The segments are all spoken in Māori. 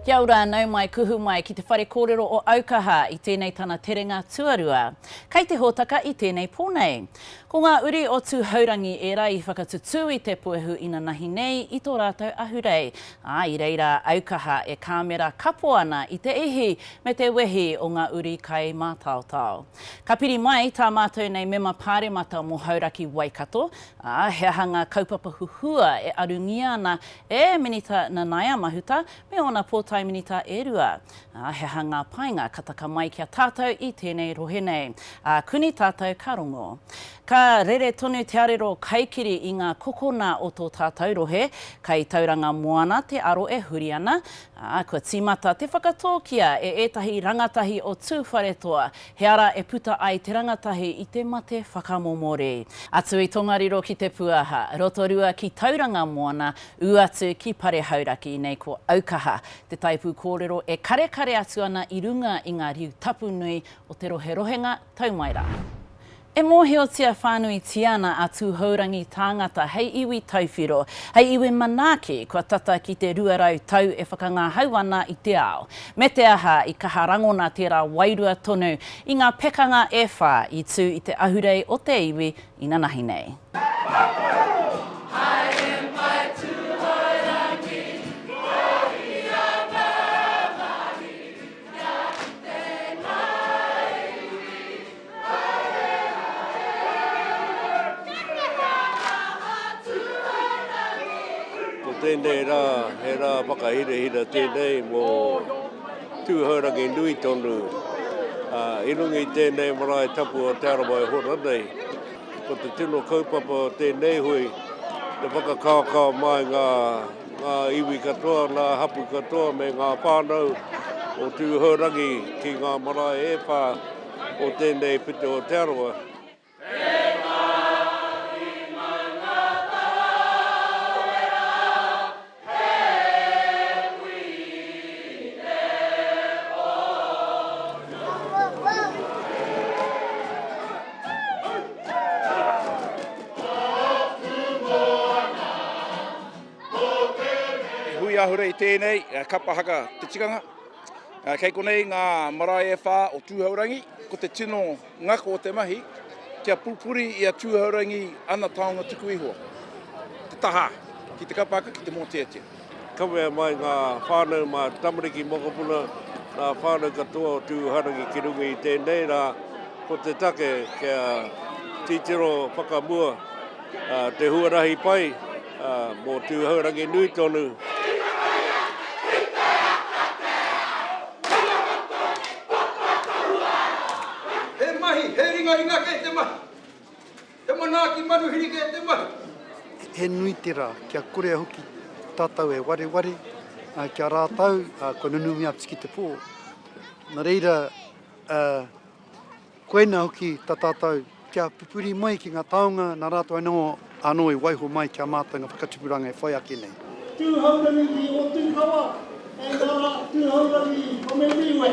Kia ora nau mai kuhu mai ki te whare kōrero o Aukaha I tēnei tana terenga tuarua. Kei te hōtaka I tēnei pōnei. Ko ngā uri o tū hourangi e rai whakatutu I te puehu ina nahi nei I tō rātou ahurei. I reira Aukaha e kāmera kapo ana I te ihi me te wehi o ngā uri kai mātautau. Ka piri mai tā mātou nei mema pāremata mo hauraki Waikato. He hanga kaupapa huhua e arungia ana e Minita Nanaia Mahuta me ona pōtai Minita e rua. He hanga painga kataka mai kia tātou I tēnei rohe nei. Kuni tātou ka rongo. Ka rere tonu te arero kaikiri I ngā kokona o tō tātou rohe, kai tauranga moana te aro e huri ana. Kua tīmata te whakatōkia e ētahi rangatahi o tūwharetoa, he ara e puta ai te rangatahi I te mate whakamomori. Atu I tongariro ki te puaha, rotorua ki tauranga moana, uatu ki pare hauraki nei ko Aukaha. Te taipu kōrero e kare atu ana I runga I ngā riu tapu nui o te rohenga taumaira. E mōhiotia whānui tiana a tū hourangi tāngata hei iwi tauwhiro, hei iwi manaaki kua tata ki te ruarau tau e whakangahau ana I te ao. Me te aha I kaha rangona tērā wairua tonu I ngā pekanga e whā I tū I te ahurei o te iwi I nanahi nei. Tēnei rā, he rā whakahira tēnei mō tūhaurangi nui tonu. I rungi tēnei marae tapu o te arawai horanei. Ko te tino kaupapa tēnei hui, te whakakaukau mai ngā iwi katoa, ngā hapu katoa me ngā whānau o tūhaurangi ki ngā marae e whā o tēnei pite o te arawai. Ahurei tēnei, kapahaka te tikanga. Kei konei ngā marae e whā o tūhaurangi, ko te tino ngako o te mahi, kia pulpuri I a tūhaurangi ana taonga tuku ihoa. Te taha, ki te kapahaka, ki te mōteatia. Kawea mai ngā whānau mā tamariki mokopuna, ngā whānau katoa o tūhaurangi ki rungi I tēnei rā, ko te take kia titiro whakamua, te huarahi pai, mō tūhaurangi nui tonu. He nui te rā, kia korea hoki tātou e ware, kia rātau, ko nunumia tiki te pō. Nā reira, koena hoki tā tātou, kia pupuri mai ki ngā taonga, nā rātou anō e waiho mai kia mātanga whakatupuranga e whai ake nei. Tūhaurangi o tūkawa, e ngā tūhaurangi o me miwe.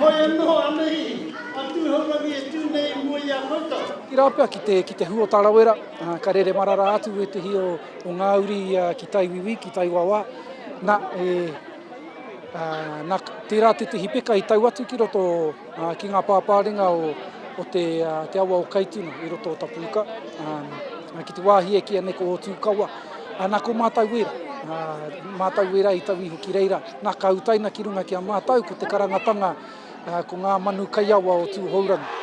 Hoi anō anei, a tūhaurangi e tūnei mua I a koutou. I rāpea ki te hu o Tarawera, ka rere marara atu e te hi o ngā uri ki tai wiwi, ki tai wawa. Nā tērā te hipeka I tau atu ki roto ki ngā pāpārenga o te awa o kaituna I roto o Tapuika. Ki te wāhi e ki aneko o tūkawa. Nā ko mātau wera. Mātau wera I tawi hoki reira. Nā kautaina ki runga ki a mātau ko te karangatanga ko ngā manu kaiawa o tū hourangi.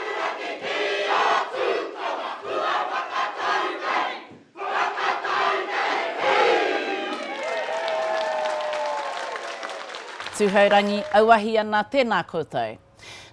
Tūhaurangi, Auahi ana tēnā koutou.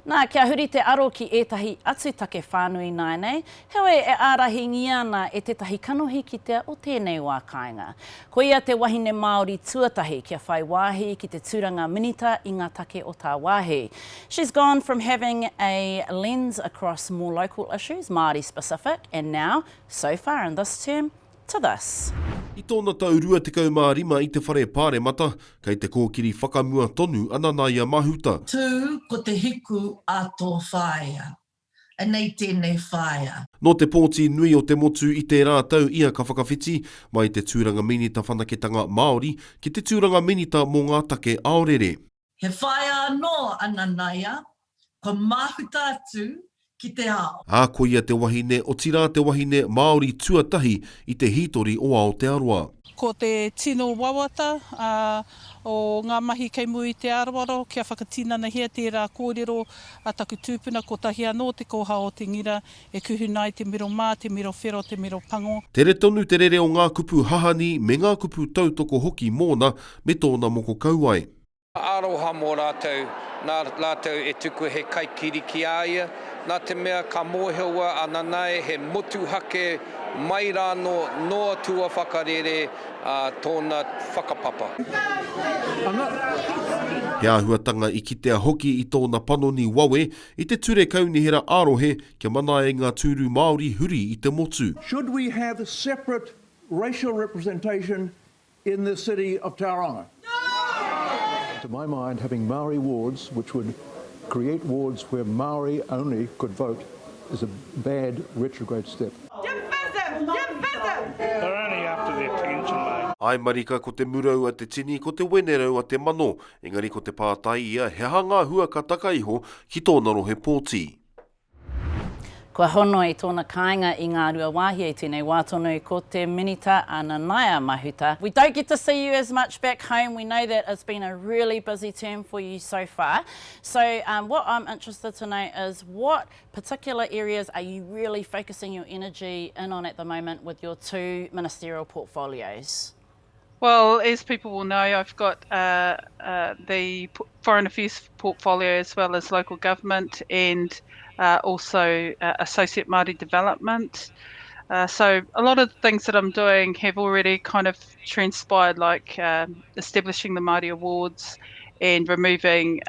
Nā, kia huri te aro ki ētahi atu take whānui naenei, heoi e ārahi ngiana e tetahi kanohi ki te o tēnei wā kāinga. Ko ia te wahine Māori tuatahi kia whai wāhi ki te tūranga Minita I ngā take o tā wāhi. She's gone from having a lens across more local issues, Māori specific, and now, so far in this term, to this. I tōna tau 25 I te whare pāremata, kei te kōkiri whakamua tonu Nanaia Mahuta. Tū ko te hiku a tō whāia. nei tēnei whaia. No te pōti nui o te motu i te rātau ia ka whakawhiti mai te tūranga Minita whanaketanga Māori ki te tūranga Minita mō ngā take aorere. He whaia anō a Nanaia, ko Mahuta atu ki te ao. Ko ia te wahine o tira te wahine Māori tuatahi i te hitori o Aotearoa. Ko te tino wawata o ngā mahi kei mui te arawaro, kia whakatinana hea tērā kōrero a taku tūpuna ko tahi anō te koha o te ngira e kuhunai te miro mā, te miro whero, te miro pango. Tere tonu te rere o ngā kupu hahani me ngā kupu tautoko hoki mōna me tōna moko kauai. Aroha mō rātou, nā rātou e tuku he kaikiri ki aia, nā te mea ka mōhewa a Nanaia he motu hake mai rāno noa tua whakarere tōna whakapapa. He ahuatanga i kitea hoki i tōna panoni wawe i te ture Kaunihera arohe kia mana e ngā tūru Māori huri i te motu. Should we have separate racial representation in the city of Tauranga? To my mind, having Maori wards, which would create wards where Maori only could vote, is a bad retrograde step. They're only after their pension, mate. Ai marika ko te murau a te tini, ko te wenerau a te mano, engari ko te pātai ia he hanga hua ka takaiho ki tōna rohe pōti. Kua hono i tōna kāinga i ngā rua wāhi e tēnei wātonu ko te Minita a Nanaia Mahuta. We don't get to see you as much back home. We know that it's been a really busy term for you so far. So what I'm interested to know is what particular areas are you really focusing your energy in on at the moment with your two ministerial portfolios? Well, as people will know, I've got the Foreign Affairs portfolio as well as local government and also Associate Māori Development. So a lot of the things that I'm doing have already kind of transpired, like establishing the Māori Awards and removing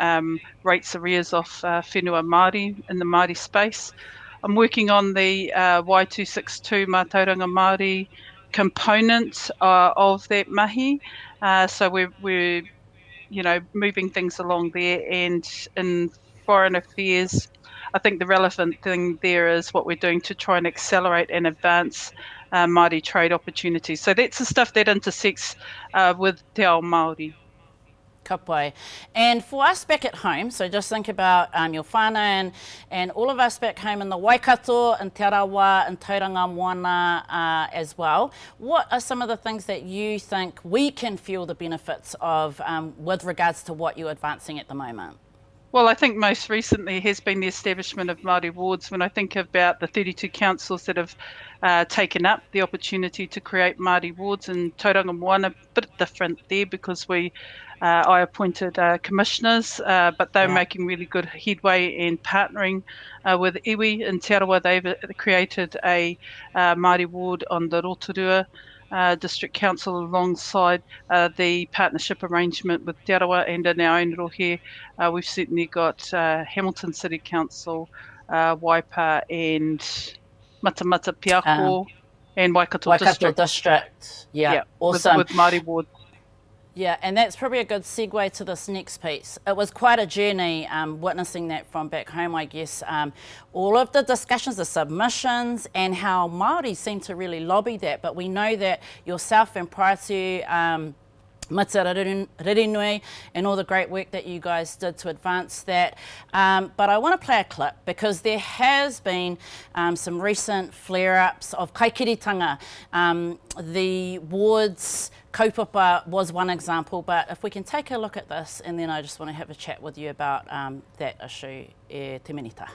rates arrears off whenua Māori in the Māori space. I'm working on the Y262 Mātauranga Māori component of that mahi. So we're moving things along there, and in Foreign Affairs, I think the relevant thing there is what we're doing to try and accelerate and advance Māori trade opportunities. So that's the stuff that intersects with te ao Māori. Ka pai. And for us back at home, so just think about your whānau and all of us back home in the Waikato, in Te Arawa, in Tauranga Moana as well. What are some of the things that you think we can feel the benefits of with regards to what you're advancing at the moment? Well, I think most recently has been the establishment of Māori wards. When I think about the 32 councils that have taken up the opportunity to create Māori wards in Tauranga Moana, a bit different there because I appointed commissioners, but they're making really good headway in partnering with iwi in Te Arawa. They've created a Māori ward on the Rotorua District Council alongside the partnership arrangement with Te Arawa, and in our own rohe we've certainly got Hamilton City Council, Waipa and Matamata Piako and Waikato District. Yeah, awesome. With Māori ward. Yeah, and that's probably a good segue to this next piece. It was quite a journey witnessing that from back home, I guess. All of the discussions, the submissions, and how Māori seem to really lobby that. But we know that yourself and prior to Mata Ririnui and all the great work that you guys did to advance that. But I want to play a clip because there has been some recent flare-ups of kaikiritanga. The wards kaupapa was one example, but if we can take a look at this, and then I just want to have a chat with you about that issue e te minita.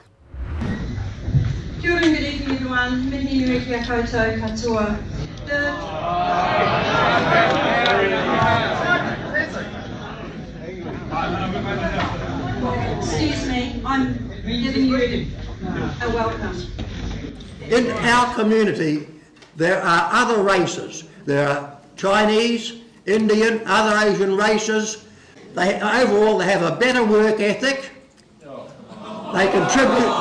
Kia ora, good evening everyone. Mihi nui kia koutou katoa. Excuse me, I'm giving you a welcome. In our community, there are other races. There are Chinese, Indian, other Asian races. Overall, they have a better work ethic. They contribute.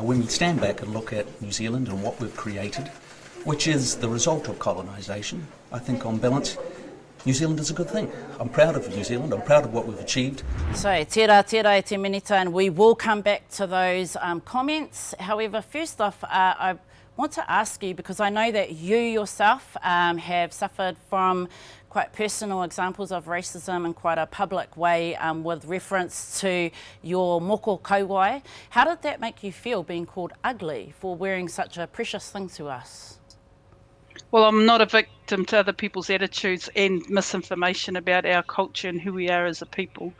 When we stand back and look at New Zealand and what we've created, which is the result of colonisation, I think on balance, New Zealand is a good thing. I'm proud of New Zealand. I'm proud of what we've achieved. So, tērā e te Minita, and we will come back to those comments. However, first off, I want to ask you, because I know that you yourself have suffered from quite personal examples of racism in quite a public way with reference to your moko kauai. How did that make you feel, being called ugly for wearing such a precious thing to us? Well, I'm not a victim to other people's attitudes and misinformation about our culture and who we are as a people.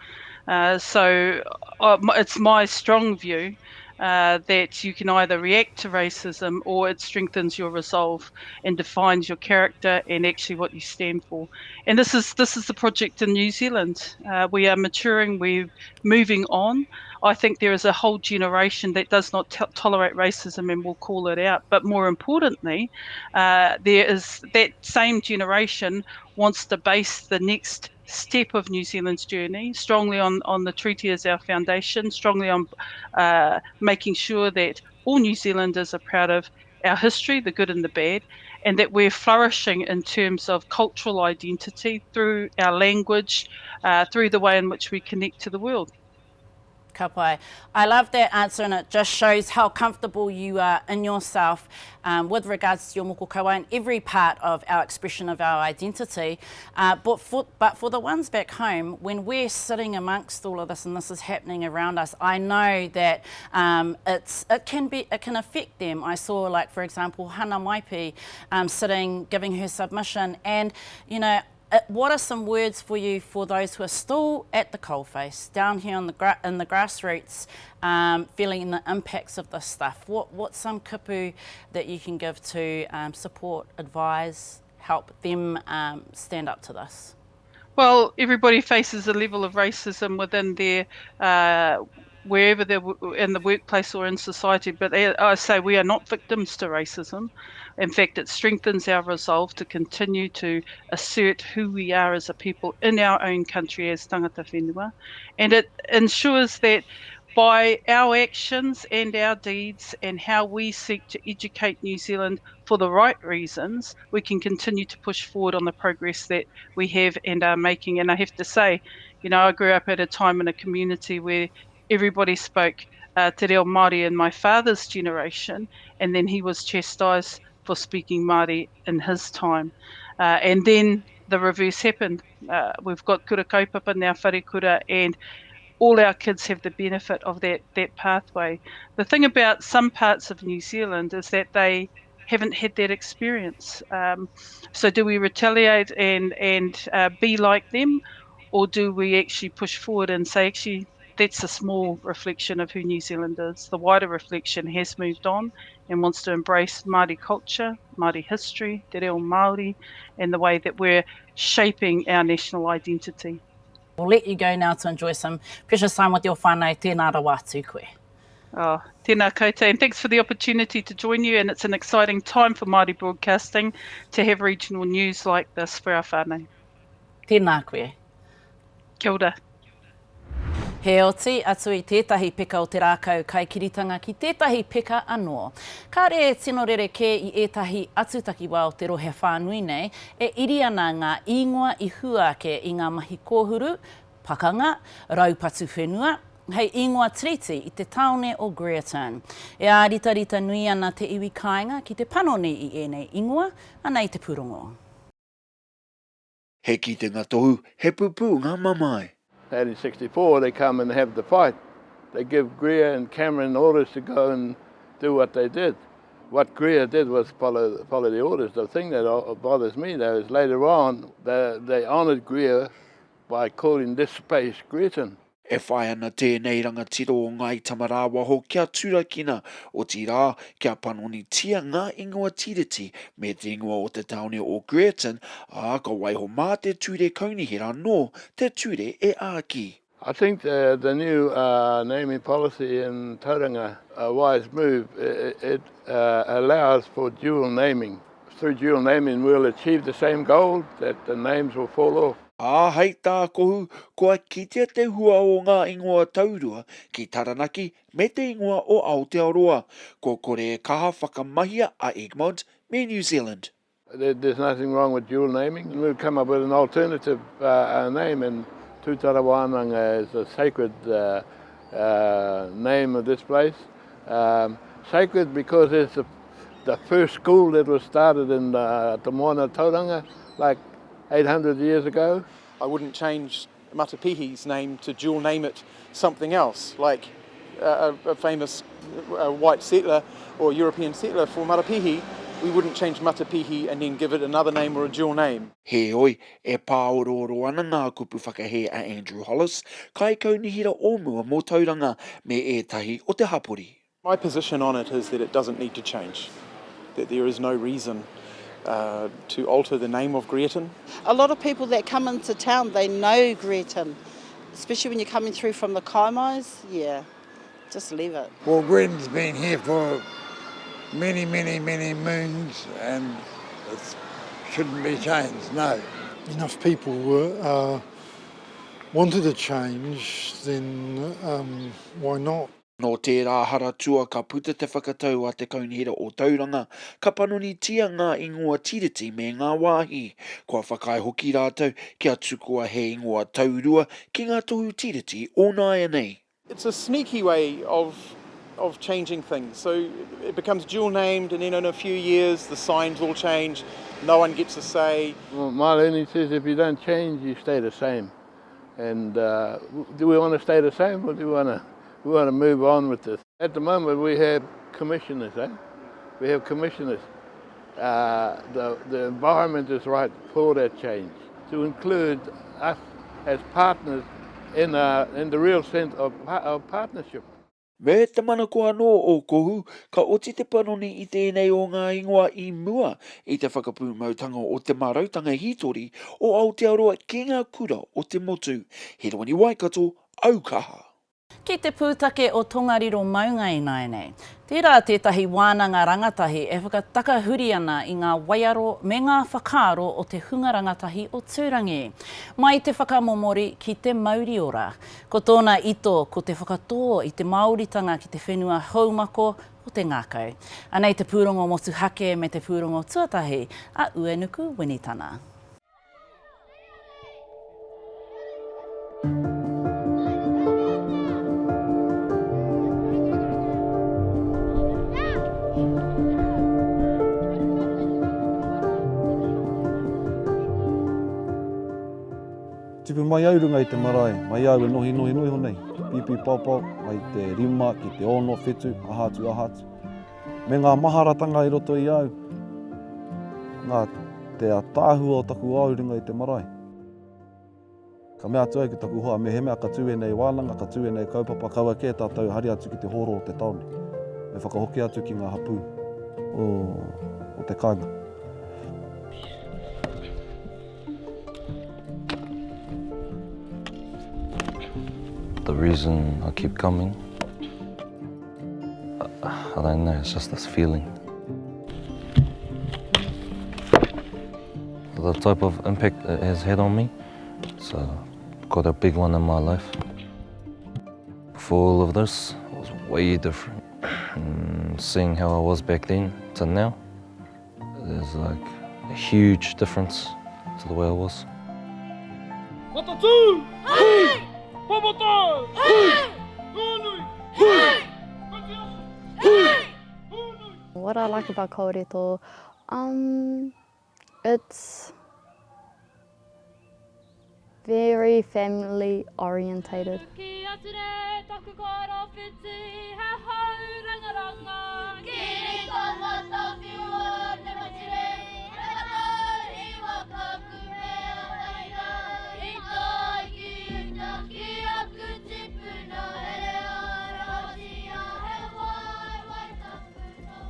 So it's my strong view that you can either react to racism or it strengthens your resolve and defines your character and actually what you stand for. And this is the project in New Zealand. We are maturing, we're moving on. I think there is a whole generation that does not tolerate racism and will call it out. But more importantly, there is that same generation wants to base the next step of New Zealand's journey strongly on the treaty as our foundation, strongly on making sure that all New Zealanders are proud of our history, the good and the bad, and that we're flourishing in terms of cultural identity through our language, through the way in which we connect to the world. Ka pai. I love that answer, and it just shows how comfortable you are in yourself with regards to your moko kauai and every part of our expression of our identity. But for the ones back home, when we're sitting amongst all of this and this is happening around us, I know that it can affect them. I saw, like, for example, Hana Maipi sitting, giving her submission, and what are some words for you for those who are still at the coalface, down here in the grassroots, feeling the impacts of this stuff? What's some kipu that you can give to support, advise, help them stand up to this? Well, everybody faces a level of racism within their wherever they're in the workplace or in society, but I say we are not victims to racism. In fact, it strengthens our resolve to continue to assert who we are as a people in our own country as tangata whenua, and it ensures that by our actions and our deeds and how we seek to educate New Zealand for the right reasons, we can continue to push forward on the progress that we have and are making. And I have to say, I grew up at a time in a community where everybody spoke te reo Māori in my father's generation, and then he was chastised for speaking Māori in his time. And then the reverse happened. We've got kura kaupapa now, wharekura, and all our kids have the benefit of that pathway. The thing about some parts of New Zealand is that they haven't had that experience. So do we retaliate and be like them, or do we actually push forward and say, actually, that's a small reflection of who New Zealand is. The wider reflection has moved on and wants to embrace Māori culture, Māori history, te reo Māori, and the way that we're shaping our national identity. We'll let you go now to enjoy some precious time with your whānau. Tēnā rawa atu koe. Oh, tēnā koutou, and thanks for the opportunity to join you, and it's an exciting time for Māori broadcasting to have regional news like this for our whānau. Tēnā koe. Kia ora. He oti atu I tētahi peka o te rākau kaikiritanga ki tētahi peka anō. Ka re tino rereke I ētahi atutakiwa o te rohe whānui nei, e iri ana ngā ingoa I huake I ngā mahi kōhuru, pakanga, raupatu whenua, hei ingoa tiriti I te taone o Greaton. E ārita nui ana te iwi kāinga ki te panoni I ēnei ingoa, ana I te purongo. He ki te ngatohu, he pupu ngā mamai. 1864, they come and have the fight. They give Greer and Cameron orders to go and do what they did. What Greer did was follow the orders. The thing that bothers me, though, is later on, they honoured Greer by calling this space Greaton. E whai ana tēnei rangatiro o ngai tamarāwa ho kia turakina o ti rā kia panoni tia ngā ingoa tiriti me te ingoa o te taone o Greaton a ka waiho mā te ture Kaunihera no te ture e āki. I think the new naming policy in Tauranga, a wise move, it allows for dual naming. Through dual naming we'll achieve the same goal, that the names will fall off. Hei tā kohu, kua kitea te hua o ngā ingoa taurua ki Taranaki me te ingoa o Aotearoa, ko kore e kaha whakamahia a Egmont me New Zealand. there's nothing wrong with dual naming. We've come up with an alternative name, and Tutarawānanga is a sacred name of this place. Sacred because it's the first school that was started in Te Moana Tauranga like 800 years ago. I wouldn't change Matapihi's name to dual name it something else, like a famous white settler or European settler for Matapihi. We wouldn't change Matapihi and then give it another name or a dual name. He oi, e pāororo ana ngā kupu whakahe a Andrew Hollis, kai Kaunihera o mua mō tauranga me e tahi o te hapori. My position on it is that it doesn't need to change, that there is no reason to alter the name of Greaton. A lot of people that come into town, they know Greaton, especially when you're coming through from the Kaimais. Yeah, just leave it. Well, Greaton's been here for many moons, and it shouldn't be changed, no. Enough people wanted to change, then why not? No tērā hara tua ka puta te whakatau a te Kaunihera o Tauranga, ka panonitia ngā ingoa tiriti me ngā wāhi, kua whakai hoki rātou kia tukua he ingoa taurua ki ngā tohu tiriti o nāia nei. It's a sneaky way of changing things. So it becomes dual named, and then in a few years the signs all change, no one gets a say. Well, Marlene says if you don't change, you stay the same. And do we want to stay the same, or do we want to move on with this? At the moment we have commissioners, We have commissioners. The environment is right for that change, to include us as partners in the real sense of partnership. Me te mana koa no o kohu, ka oti te panoni I tēnei o ngā ingoa I mua I te whakapūmautanga o te marautanga hitori o Aotearoa ki ngā kura o te motu. He rawani Waikato, Aukaha. Ki te pūtake o tongariro maungai nai nei. Tērā tētahi wānanga rangatahi e whakatakahuri ana I ngā waiaro me ngā whakaaro o te hunga rangatahi o Tūrangi. Mai te whakamomori ki te mauriora. Ko tōna ito ko te whakatō I te Māoritanga ki te whenua haumako o te ngākau. Anei te pūrongo motu hake me te pūrongo tuatahi a Uenuku Winitana. Tipu mai au runga I te marae, mai au e nohi honei. Pipi papa, mai te rima, ki te ono, whetu, ahatu. Me ngā maharatanga I roto I au. Ngā te tāhua o taku au runga I te marae. Ka mea atu ai ki taku hoa, me he mea ka tue nei wānanga, ka tue nei kaupapa, kaua kē tātou hari atu ki te horo o te taone. Me whakahoki atu ki ngā hapū o te kāinga. The reason I keep coming, I don't know, it's just this feeling. The type of impact it has had on me, it's got a big one in my life. Before all of this, it was way different. And seeing how I was back then to now, there's like a huge difference to the way I was. What I like about kōrero, it's very family orientated.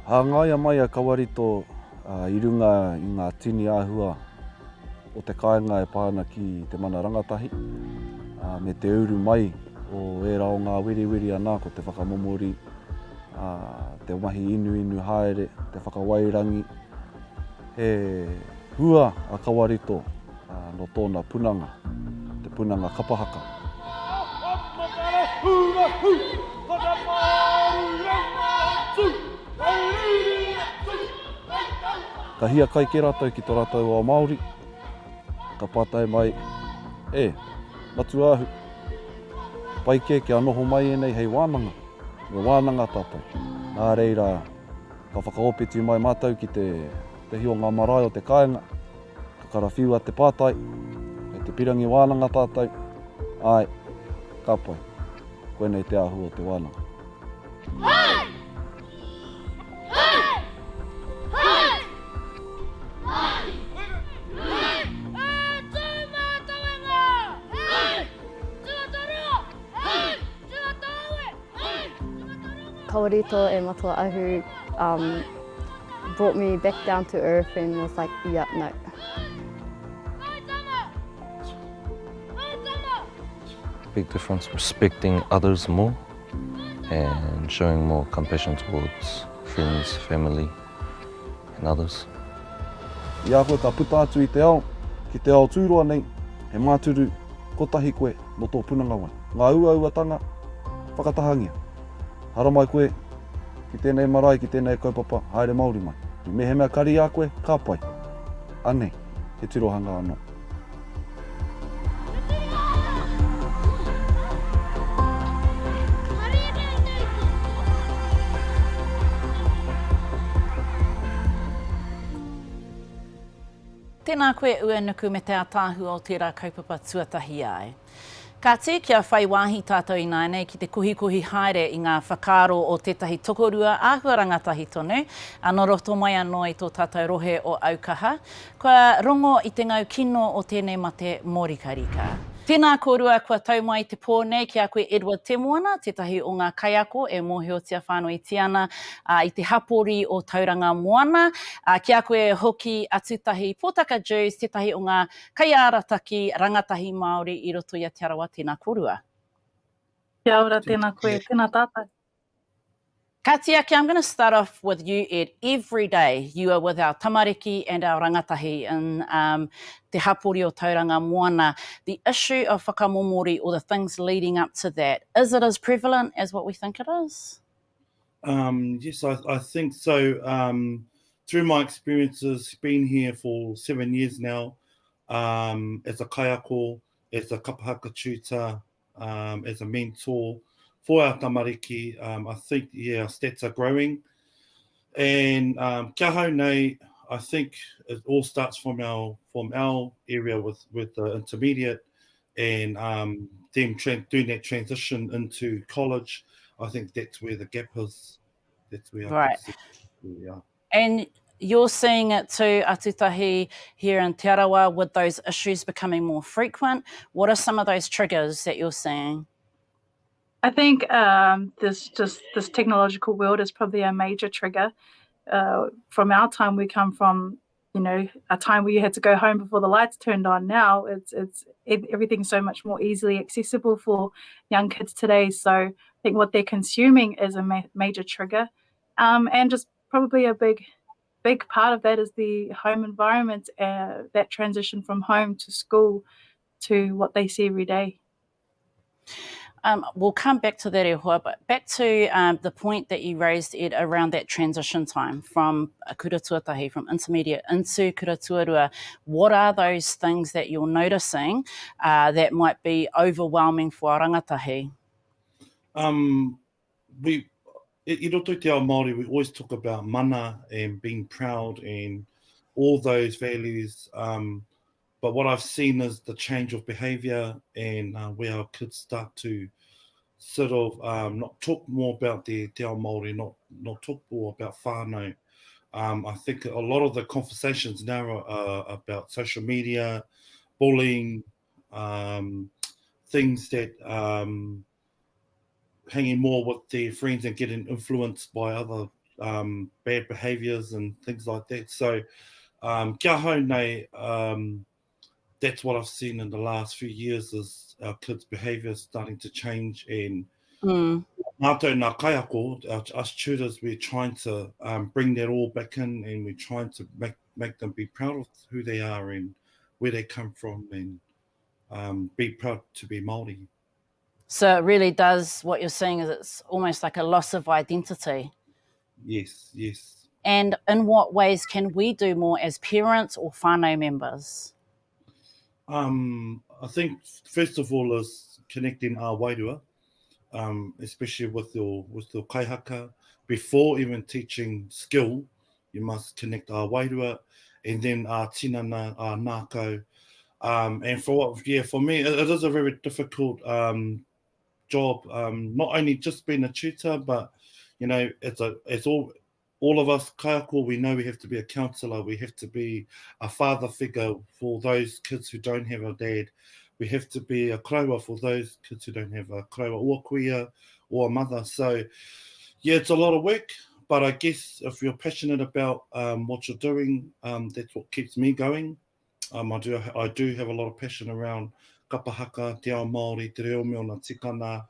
Hangaia mai a kawarito I runga I ngā tini āhua o te kāinga e pāna ki te mana rangatahi. Me te uru mai o e rao ngā wiri anā ko te whakamomori, te mahi inu haere, te whakawairangi. He hua a kawarito no tōna punanga, te punanga kapahaka. Ka hia kai ke rātou ki tō rātou o Māori. Ka pātai mai, matu ahu. Pai kia noho mai e nei hei wānanga. Me wānanga tātou. Nā reira, ka whakaopeti mai mātou ki te hio ngā marae o te kāinga. Ka karawhiua te pātai. Kei te pirangi wānanga tātou. Ai, ka pai. Koe nei te ahu o te wānanga. Hei! Hei! Hei! Hei! Hei! Taumahatanga! Hei! Tuawaru! Hei! Tuataue! Hei! Kaurito e matua ahu brought me back down to earth and was like, yeah, no. Big difference, respecting others more and showing more compassion towards friends, family and others. Ia koe ka puta atu i te ao, ki te ao tūroa nei, he māturu kotahi koe no tō punanga wai. Ngā uauatanga, whakatahangia. Hara mai koe, ki tēnei marae, ki tēnei kaupapa, haere Māori mai. Me he mea kari a koe, ka pai. Anei, he tirohanga anō. Tēnā koe ua nuku me te atāhu o tērā kaupapa tuatahi ai. Ka te kia whai wāhi tātou i nānei ki te kuhi haere i ngā whakaaro o tētahi tokorua āhua rangatahi tonu, anō roto mai anō i tō tātou rohe o Aukaha, kua rongo i te ngau kino o tēnei mate morikarika. Tēnā korua kua taumai te pōnei ki a koe Edward te moana, tētahi o ngā kaiako e mōhiotia whānui tiana i te hapori o tauranga moana, ki a koe hoki atutahi pōtaka Jews, tētahi o ngā kaiarataki rangatahi Māori i roto i a te arawa tēnā korua. Kia ora, tēnā koe, tēnā tātou. Ka tiaki, I'm going to start off with you, Ed. Every day you are with our tamariki and our rangatahi in te hapori o tauranga moana. The issue of whakamomori or the things leading up to that, is it as prevalent as what we think it is? Yes, I think so. Through my experiences, been here for 7 years now, as a kaiako, as a kapahaka tutor, as a mentor, for our tamariki, I think, our stats are growing. And kia hau nei, I think it all starts from our area with the intermediate and them doing that transition into college. I think that's where the gap is. That's where right. Yeah. And you're seeing it too, Atutahi, here in Te Arawa, with those issues becoming more frequent. What are some of those triggers that you're seeing? I think this technological world is probably a major trigger. From our time, we come from, a time where you had to go home before the lights turned on. Now it's everything's so much more easily accessible for young kids today. So I think what they're consuming is a major trigger, and just probably a big part of that is the home environment, that transition from home to school to what they see every day. We'll come back to that, Ehua, but back to the point that you raised, Ed, around that transition time from kura tuatahi, from intermediate into kura tuarua. What are those things that you're noticing that might be overwhelming for our rangatahi? I roto i te ao Māori, we always talk about mana and being proud and all those values. But what I've seen is the change of behaviour and where our kids start to sort of not talk more about their te ao Māori, not talk more about whānau. I think a lot of the conversations now are about social media, bullying, things that hanging more with their friends and getting influenced by other bad behaviours and things like that. So kia hau nei, that's what I've seen in the last few years is our kids' behaviour starting to change. And mātou nā kaiako, us tutors, we're trying to bring that all back in, and we're trying to make them be proud of who they are and where they come from, and be proud to be Māori. So it really does, what you're saying is it's almost like a loss of identity. Yes. and in what ways can we do more as parents or whānau members? I think first of all is connecting our wairua, especially with your kaihaka. Before even teaching skill, you must connect our wairua, and then our tinana, our nākau. And for me, it is a very difficult job. Not only just being a tutor, but you know, it's all of us kaiako. We know we have to be a counsellor. We have to be a father figure for those kids who don't have a dad. We have to be a kraua for those kids who don't have a kraua or kuia or a mother. So yeah, it's a lot of work. But I guess if you're passionate about what you're doing, that's what keeps me going. I do have a lot of passion around kapahaka, te ao Māori, te reo me ona tikana,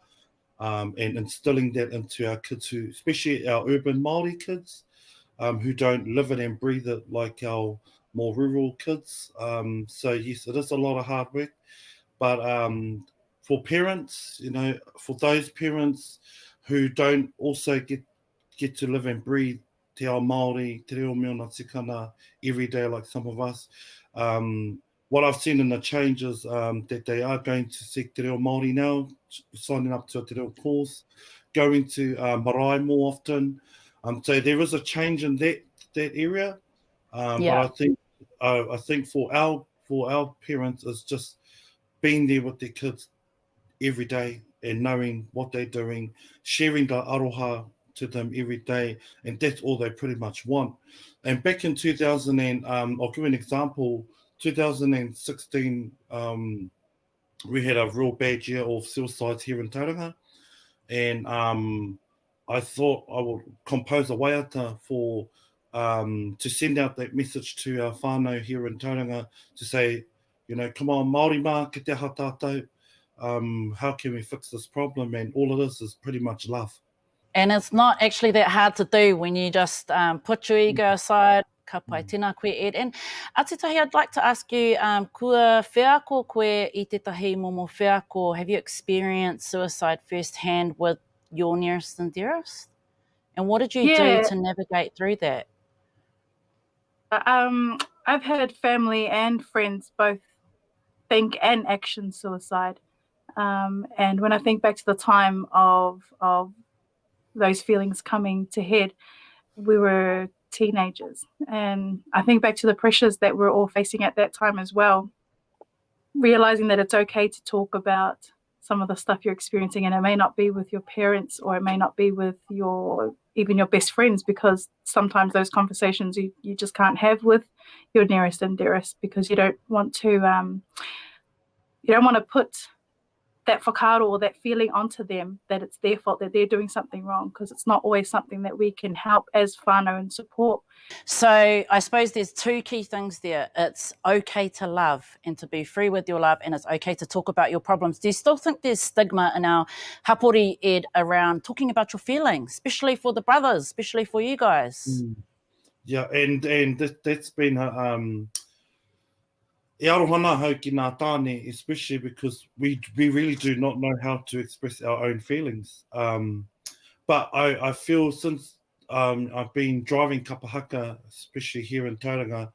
and instilling that into our kids, especially our urban Māori kids, who don't live it and breathe it like our more rural kids. So yes, it is a lot of hard work. But for parents, you know, for those parents who don't also get to live and breathe te ao Māori, te reo me ona tikana every day like some of us, what I've seen in the changes that they are going to seek te reo Māori now, signing up to a te reo course, going to marae more often. So there is a change in that area. But I think for our parents, it's just being there with their kids every day and knowing what they're doing, sharing the aroha to them every day, and that's all they pretty much want. And back in 2000, I'll give you an example, 2016, we had a real bad year of suicides here in Tauranga, and I thought I would compose a waiata for to send out that message to our whānau here in Tauranga to say, you know, come on, Māori mā, ki te aha tātou, how can we fix this problem? And all it is pretty much love. And it's not actually that hard to do when you just put your ego aside, ka pai tēnā koe Ed. And ati tahi, I'd like to ask you, kua whiako koe I te tahi momo whiako, have you experienced suicide firsthand with your nearest and dearest? And what did you do to navigate through that? I've had family and friends both think and action suicide. And when I think back to the time of those feelings coming to head, we were teenagers. And I think back to the pressures that we're all facing at that time as well, realizing that it's okay to talk about some of the stuff you're experiencing, and it may not be with your parents or it may not be with even your best friends, because sometimes those conversations you just can't have with your nearest and dearest, because you don't want to put that whakaaro or that feeling onto them that it's their fault, that they're doing something wrong, because it's not always something that we can help as whānau and support. So I suppose there's two key things there. It's okay to love and to be free with your love, and it's okay to talk about your problems. Do you still think there's stigma in our hapori, Ed, around talking about your feelings, especially for the brothers, especially for you guys? Yeah, and that's been e arohana hau ki ngā tāne, especially because we really do not know how to express our own feelings. But I feel since I've been driving kapahaka, especially here in Tauranga,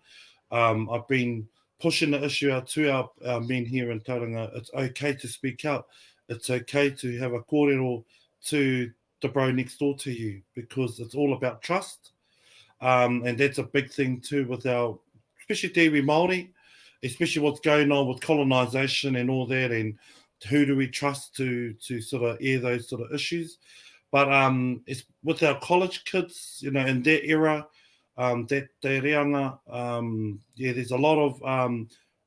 I've been pushing the issue out to our men here in Tauranga. It's okay to speak out. It's okay to have a kōrero to the bro next door to you, because it's all about trust. And that's a big thing too with especially te iwi Māori, especially what's going on with colonisation and all that, and who do we trust to sort of air those sort of issues. But it's with our college kids, you know, in that era, that te reanga, there's a lot of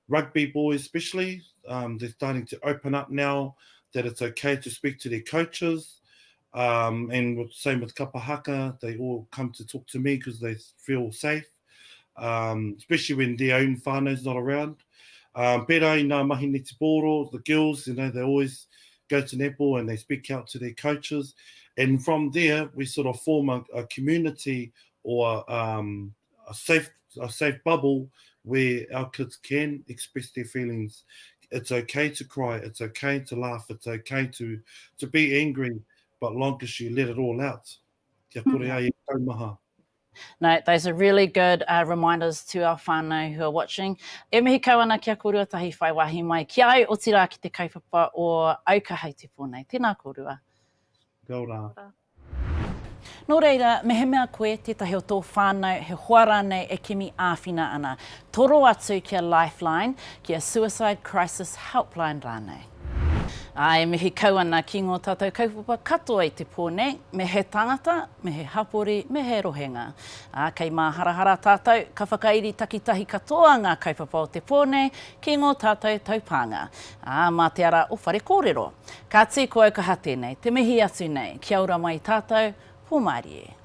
rugby boys especially, they're starting to open up now that it's okay to speak to their coaches. And same with kapahaka, they all come to talk to me because they feel safe. Especially when their own whānau's not around. Pērā I ngā mahi neti pōro, the girls, you know, they always go to netball and they speak out to their coaches. And from there, we sort of form a community or a safe bubble where our kids can express their feelings. It's okay to cry, it's okay to laugh, it's okay to be angry, but long as you let it all out. Kia kore ai e taumaha. No, those are really good reminders to our whānau who are watching. E mihi kauana kia korua tahi whai wahi mai. Kia ai o tira ki te kaupapa o Aukaha te pōnei. Tēnā korua. Kia ora. Nō reira, me he mea koe tētahi o tō whānau he hoara nei e kimi āwhina ana. Toro atu kia Lifeline, kia Suicide Crisis Helpline rānei. Ai mihi kauana ki ngō tātou kaupapa katoa i te pōnei, me he tangata, me he hapori, me he rohenga. Kei mā harahara tātou, ka whakairi takitahi katoa ngā kaupapa o te pōnei ki ngō tātou taupanga. Mā te ara o whare kōrero. Ka tī ko Aukaha tēnei, te mihi atu nei, kia ora mai tātou, pō Mārie.